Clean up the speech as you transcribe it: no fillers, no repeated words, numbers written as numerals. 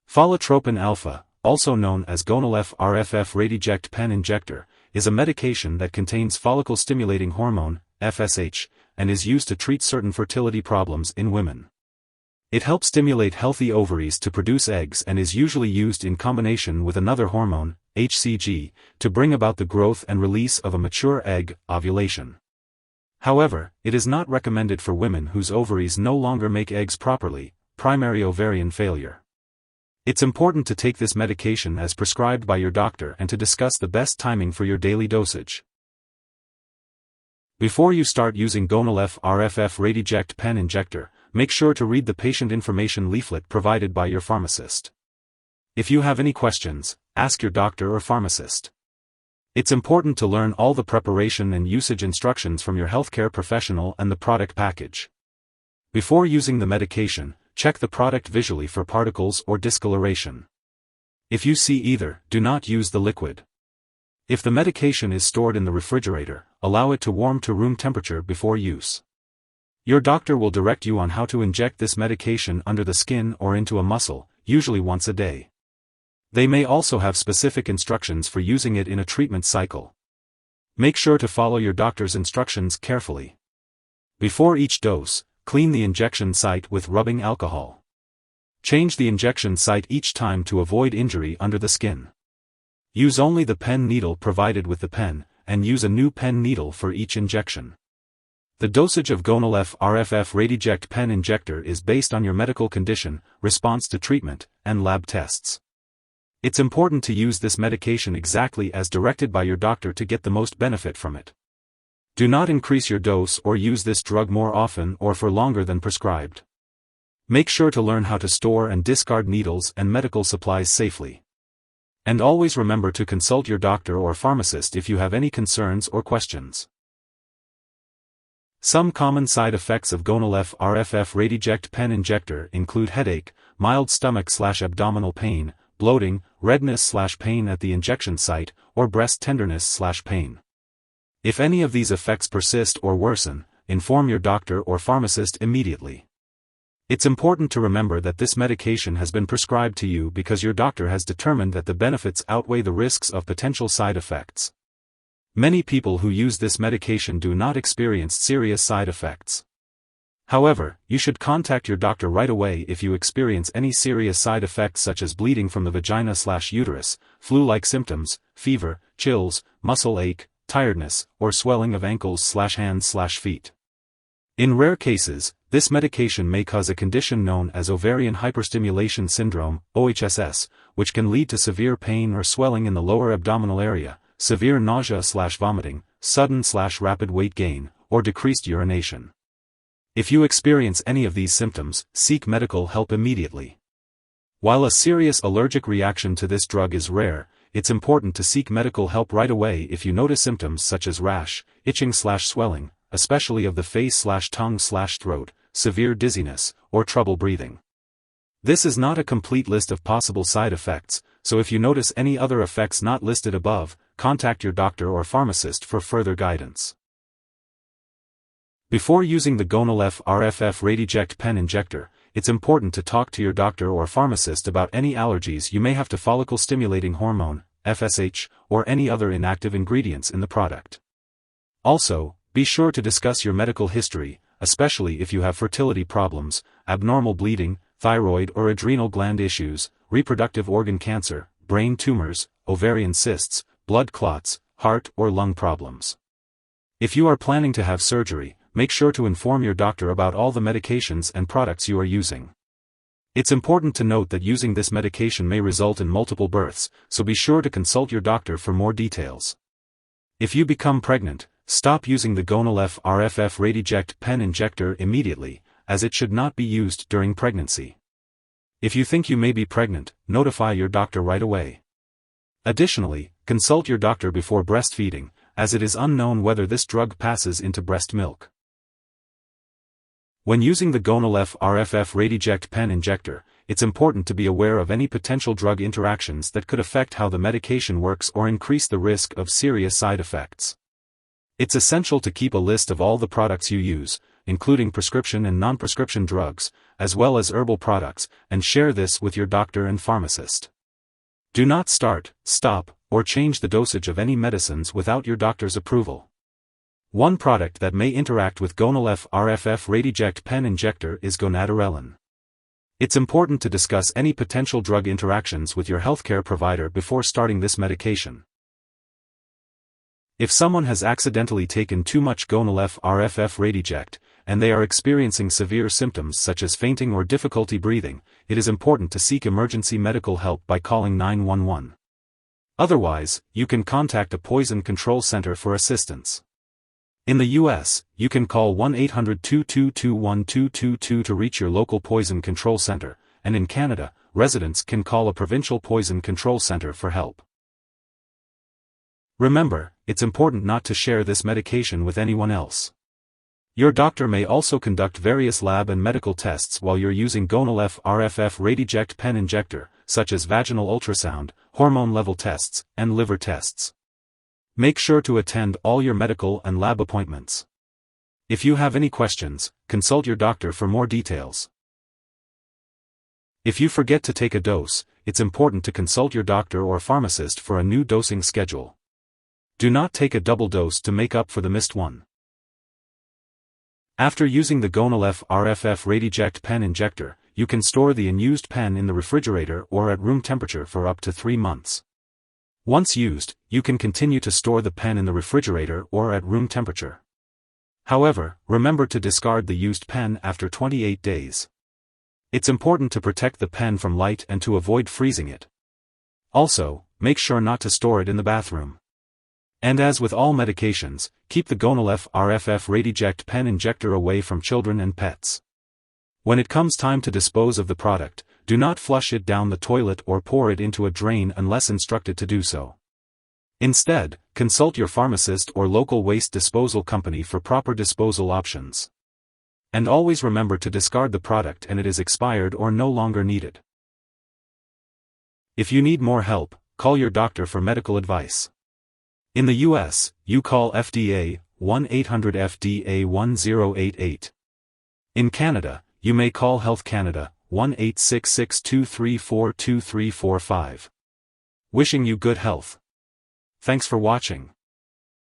Follitropin alpha, also known as Gonal-F Rff Redi-Ject pen injector, is a medication that contains follicle-stimulating hormone, FSH, and is used to treat certain fertility problems in women. It helps stimulate healthy ovaries to produce eggs and is usually used in combination with another hormone, HCG, to bring about the growth and release of a mature egg, ovulation. However, it is not recommended for women whose ovaries no longer make eggs properly, primary ovarian failure. It's important to take this medication as prescribed by your doctor and to discuss the best timing for your daily dosage. Before you start using Gonal-F Rff Redi-Ject pen injector, make sure to read the patient information leaflet provided by your pharmacist. If you have any questions, ask your doctor or pharmacist. It's important to learn all the preparation and usage instructions from your healthcare professional and the product package. Before using the medication, check the product visually for particles or discoloration. If you see either, do not use the liquid. If the medication is stored in the refrigerator, allow it to warm to room temperature before use. Your doctor will direct you on how to inject this medication under the skin or into a muscle, usually once a day. They may also have specific instructions for using it in a treatment cycle. Make sure to follow your doctor's instructions carefully. Before each dose, clean the injection site with rubbing alcohol. Change the injection site each time to avoid injury under the skin. Use only the pen needle provided with the pen, and use a new pen needle for each injection. The dosage of Gonal-F Rff Redi-Ject pen injector is based on your medical condition, response to treatment, and lab tests. It's important to use this medication exactly as directed by your doctor to get the most benefit from it. Do not increase your dose or use this drug more often or for longer than prescribed. Make sure to learn how to store and discard needles and medical supplies safely. And always remember to consult your doctor or pharmacist if you have any concerns or questions. Some common side effects of Gonal-F Rff Redi-Ject pen injector include headache, mild stomach/abdominal pain, bloating, redness/pain at the injection site, or breast tenderness/pain. If any of these effects persist or worsen, inform your doctor or pharmacist immediately. It's important to remember that this medication has been prescribed to you because your doctor has determined that the benefits outweigh the risks of potential side effects. Many people who use this medication do not experience serious side effects. However, you should contact your doctor right away if you experience any serious side effects such as bleeding from the vagina/uterus, flu-like symptoms, fever, chills, muscle ache, tiredness, or swelling of ankles/hands/feet. In rare cases, this medication may cause a condition known as ovarian hyperstimulation syndrome, OHSS, which can lead to severe pain or swelling in the lower abdominal area, severe nausea/vomiting, sudden/rapid weight gain, or decreased urination. If you experience any of these symptoms, seek medical help immediately. While a serious allergic reaction to this drug is rare, it's important to seek medical help right away if you notice symptoms such as rash, itching/swelling, especially of the face/tongue/throat, severe dizziness, or trouble breathing. This is not a complete list of possible side effects, so if you notice any other effects not listed above, contact your doctor or pharmacist for further guidance. Before using the Gonal-F Rff Redi-Ject pen injector, it's important to talk to your doctor or pharmacist about any allergies you may have to follicle-stimulating hormone, FSH, or any other inactive ingredients in the product. Also, be sure to discuss your medical history, especially if you have fertility problems, abnormal bleeding, thyroid or adrenal gland issues, reproductive organ cancer, brain tumors, ovarian cysts, blood clots, heart or lung problems. If you are planning to have surgery, make sure to inform your doctor about all the medications and products you are using. It's important to note that using this medication may result in multiple births, so be sure to consult your doctor for more details. If you become pregnant, stop using the Gonal-F Rff Redi-Ject pen injector immediately, as it should not be used during pregnancy. If you think you may be pregnant, notify your doctor right away. Additionally, consult your doctor before breastfeeding, as it is unknown whether this drug passes into breast milk. When using the Gonal-F Rff Redi-Ject pen injector, it's important to be aware of any potential drug interactions that could affect how the medication works or increase the risk of serious side effects. It's essential to keep a list of all the products you use, including prescription and non-prescription drugs, as well as herbal products, and share this with your doctor and pharmacist. Do not start, stop, or change the dosage of any medicines without your doctor's approval. One product that may interact with Gonal-F Rff Redi-Ject pen injector is gonadorelin. It's important to discuss any potential drug interactions with your healthcare provider before starting this medication. If someone has accidentally taken too much Gonal-F Rff Redi-Ject, and they are experiencing severe symptoms such as fainting or difficulty breathing, it is important to seek emergency medical help by calling 911. Otherwise, you can contact a poison control center for assistance. In the U.S., you can call 1-800-222-1222 to reach your local poison control center, and in Canada, residents can call a provincial poison control center for help. Remember, it's important not to share this medication with anyone else. Your doctor may also conduct various lab and medical tests while you're using Gonal-F Rff Redi-Ject pen injector, such as vaginal ultrasound, hormone level tests, and liver tests. Make sure to attend all your medical and lab appointments. If you have any questions, consult your doctor for more details. If you forget to take a dose, it's important to consult your doctor or pharmacist for a new dosing schedule. Do not take a double dose to make up for the missed one. After using the Gonal-F Rff Redi-Ject pen injector, you can store the unused pen in the refrigerator or at room temperature for up to 3 months. Once used, you can continue to store the pen in the refrigerator or at room temperature. However, remember to discard the used pen after 28 days. It's important to protect the pen from light and to avoid freezing it. Also, make sure not to store it in the bathroom. And as with all medications, keep the Gonal-F Rff Redi-Ject pen injector away from children and pets. When it comes time to dispose of the product, do not flush it down the toilet or pour it into a drain unless instructed to do so. Instead, consult your pharmacist or local waste disposal company for proper disposal options. And always remember to discard the product and it is expired or no longer needed. If you need more help, call your doctor for medical advice. In the U.S., you call FDA, 1-800-FDA-1088. In Canada, you may call Health Canada, 1-866-234-2345. Wishing you good health. Thanks for watching.